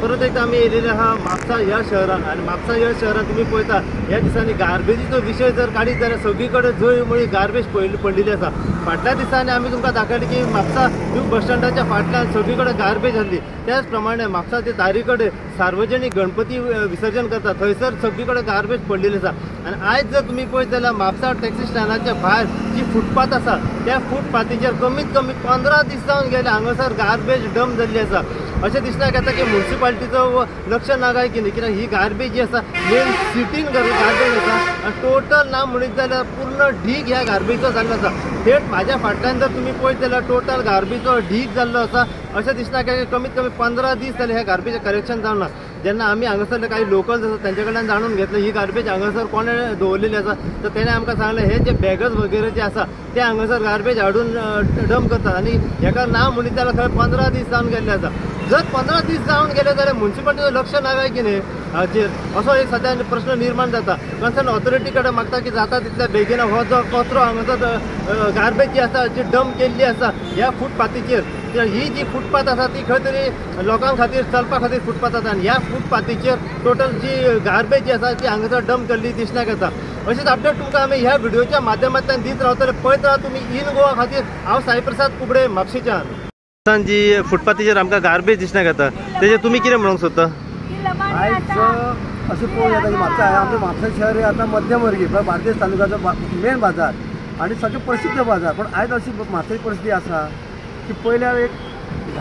परत एकदा आम्ही येयलेले आहा म्हापसा ह्या शहरान आणि म्हापसा ह्या शहरान तुम्ही पळयता ह्या दिसांनी गार्बेजीचो विशय जर काडीत जाल्यार सगळीकडे जंय मळी गार्बेज पडलेली आसा। फाटल्या दिसांनी आमी तुमकां दाखयलें की म्हापसा न्यू बस स्टँडाच्या फाटल्यान सगळीकडे गार्बेज आसली। त्याच प्रमाणे म्हापसाच्या दारी कडेन सार्वजनीक गणपती विसर्जन करता थंयसर सगळीकडे गार्बेज पडलेली आसा। आणि आयज जर तुम्ही पळयत जाल्यार म्हापसा टॅक्सी स्टँडाच्या भायर जी फुटपाथ आसा त्या फुटपाथीचेर कमीत कमी 15 दीस जावन गेले हांगासर गार्बेज डंप जाल्ली आसा। अशें दिसल्यार येता की म्युन्सिपालिटीचो लक्ष ना काय कित्याक ही गार्बेज जी आसा मेन सिटीन गार्बेज आसा आनी टोटल ना म्हणीत जाल्यार पूर्ण ढीग ह्या गार्बेजचो जाल्लो आसा। थेट म्हाज्या फाटल्यान जर तुम्ही पळयत जाल्यार टोटल गार्बेजचो ढीग जाल्लो आसा। अशें दिसता की कमीत कमी 15 दीस जाले ह्या गार्बेज कलेक्शन जावना। जेन्ना आमी हांगासरले काही लोकल्स आसा तांचे कडल्यान जाणून घेतलें ही गार्बेज हांगासर कोणें दवरलेली आसा तर तेणें आमकां सांगलें हे जे बॅगर्स वगैरे जे आसा ते हांगासर गार्बेज हाडून डंप करतात आनी हेका ना म्हणीत जाल्यार थंय 15 दीस जावन गेल्ले आसा। जर 15 दीस जावन गेले जाल्यार म्युन्सिपालिटीचो लक्ष ना काय की न्ही हाचेर असो एक सद्या प्रश्न निर्माण जाता। कन्सर्न ऑथॉरिटी कडेन मागता की जाता तितल्या बेगीन हो जो कचरो हांगासर गार्बेज जी आसा जी डंप केल्ली आसा ह्या फुटपाथीचेर ही जी फुटपाथ आसा ती खंय तरी लोकां खातीर चलपा खातीर फुटपाथ आसा आनी ह्या फुटपाथीचेर टोटल जी गार्बेज जी आसा ती हांगासर डंप केल्ली दिसण्याक येता। अशेंच अपडेट तुमकां आमी ह्या व्हिडिओच्या माध्यमांतल्यान दीत रावतले। पळयत राहा तुमी इन गोवा खातीर हांव साई प्रसाद कुबडे म्हापशेच्यान। जी फुटपाथीचेर आमकां गार्बेज दिसण्याक येता तेजेर तुमी कितें म्हणूंक सोदता? आयज अशें पळोवंक येता की म्हापसा शहर हे आतां मध्यमवर्गीय बार्देस तालुक्याचो मेन बाजार आनी सगळें प्रसिद्ध बाजार। पण आयज अशी म्हापसाची परिस्थिती आसा की पयल्यार एक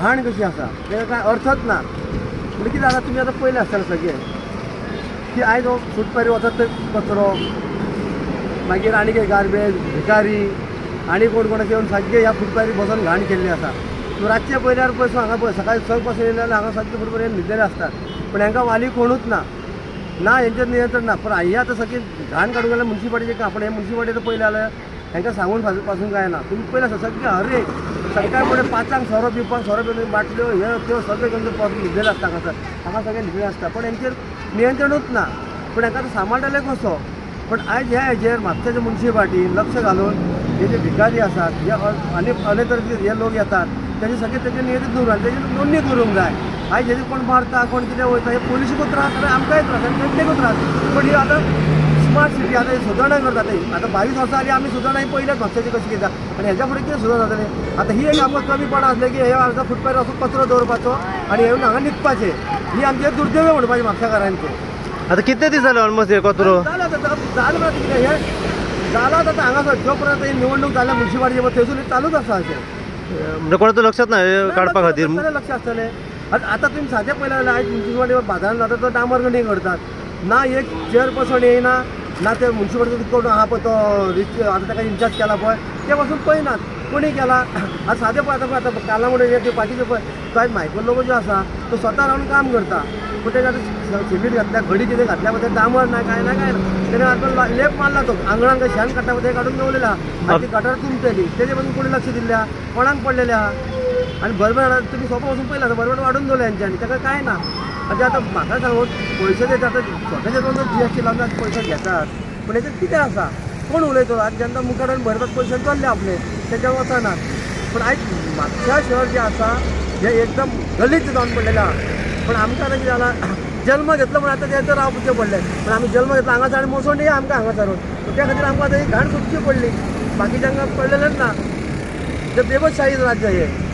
घाण कशी आसा तेका कांय अर्थच ना। म्हणजे कितें जाता तुमी आतां पयलें आसतलें सगळें की आयज हो फुटपाथीर वचत थंय कचरो मागीर आनीक एक गार्बेज भिकारी आनी कोण कोण येवन सगळें ह्या फुटपाथीर बसून घाण केल्ली आसा। रातचे पयल्यार पळय हांगा पळय सकाळी 6 पासून येयले जाल्यार हांगा सगळे फुटपाथीर न्हिदलेले आसतात पण हांकां वाली कोणूच ना हेंचेर नियंत्रण ना। पण ही आतां सगळी घाण काडूंक गेल्यार म्युन्सिपालिटीचें आपण हे म्युन्सिपालिटीचं पयलें जाल्यार हांकां सांगून पासून काय ना। तुम्ही पयलें आसा सगळें हर एक सकाळी फुडें 5 सोरो पिवपाक बाटल्यो ह्यो त्यो सगळे तांचे न्हिदलेले आसता हांगा सगळें न्हिदलेले आसता पण हेंचेर नियंत्रणूच ना। पण हांकां सांबाळटले कसो? पण आयज ह्या हेजेर म्हापशाच्या म्युन्सिपालिटीन लक्ष घालून हे जे भिकारी आसात हे अनेक तरेचे हे लोक येतात तेजे सगळे तेजे नियंत्रीत दवरून तेजी नोंदणी करूंक जाय। आयज हेजे कोण मारता कोण कितें वयता हे पोलिसीकूच त्रास आनी आमकांय त्रास आनी प्रत्येकूच त्रास। पण ही आतां स्मार्ट सिटी आतां सुदारणा करता ते आतां 22 वर्सां जालीं आमी सुदारणा ही पयल्याच म्हापशाची कशी कित्याक आनी हेज्या फुडें कितें सुदार जातलें? आतां ही एक आमकां कमीपण आसलें की हे आमकां फुटपाथीर असो कचरो दवरपाचो आनी येवन हांगा न्हिदपाचें ही आमचे दुर्दैव म्हणपाचें म्हापशाकारांचें। आतां कितले दीस जाले ऑलमोस्ट हे कचरो जालो म्हणटा कितें हे जालां आतां हांगासर जो पर्यंत ही निवडणूक जाल्या म्युन्सिपालिटी थंयसून चालूच आसा अशें म्हणजे कोणाचो लक्षात ना काडपा खातीर लक्ष आसतलें। आतां तुमी सादें पयलें जाल्यार आयज म्युन्सिपालिटी बाजारांत जाता तो डांबरगणी करतात ना एक चेअरपर्सन येयना ना ते म्युन्सिपालिटी कोण आहा पळय तो आतां ताका इन्चार्ज केला पळय ते पासून पळयनात कोणी केला। आतां सादें पळय आतां काला म्हणून बाकीचे पळय तो आयज मायक्रो लोक जो आसा तो स्वता रावन काम करता पूण तेणे आतां सिमेंट घातल्या घडी कितें घातल्या पळय डांबर ना काय तेणें आतां लेप मारला तो आंगणांक शेण काडटा पळय ते काडून दवरलेला आनी ती गटार तुंबतली तेजे पासून कोणी लक्ष दिल्ल्या कोणाक पडलेले आहा आनी बरोबर तुमी सोंपा वचून पयला बरोबर वाडून दवरले हेंच्यांनी ताका काय ना। म्हणजे आतां म्हाका सांगून पयशे देतात आतां स्वताचे दोन GST लावन पयशे घेतात पूण हेचेर कितें आसा कोण उलयता? आतां जेन्ना मुखारान भरतात पयशे जाल्ले आपले तेच्या वचनात। पण आयज म्हापशा शहर जें आसा हें एकदम गलीच जावन पडलेलें आहा। पण आमकां आतां कितें जालां जल्म घेतलो म्हण आतां तें रावचें पडलें पण आमी जल्म घेतलो हांगासर आनी मोसोंडी आमकां हांगासरून त्या खातीर आमकां आतां ही घाण सुटची पडली बाकीच्यांक पडलेलेंच ना। तें बेबसशाही राज्य हें।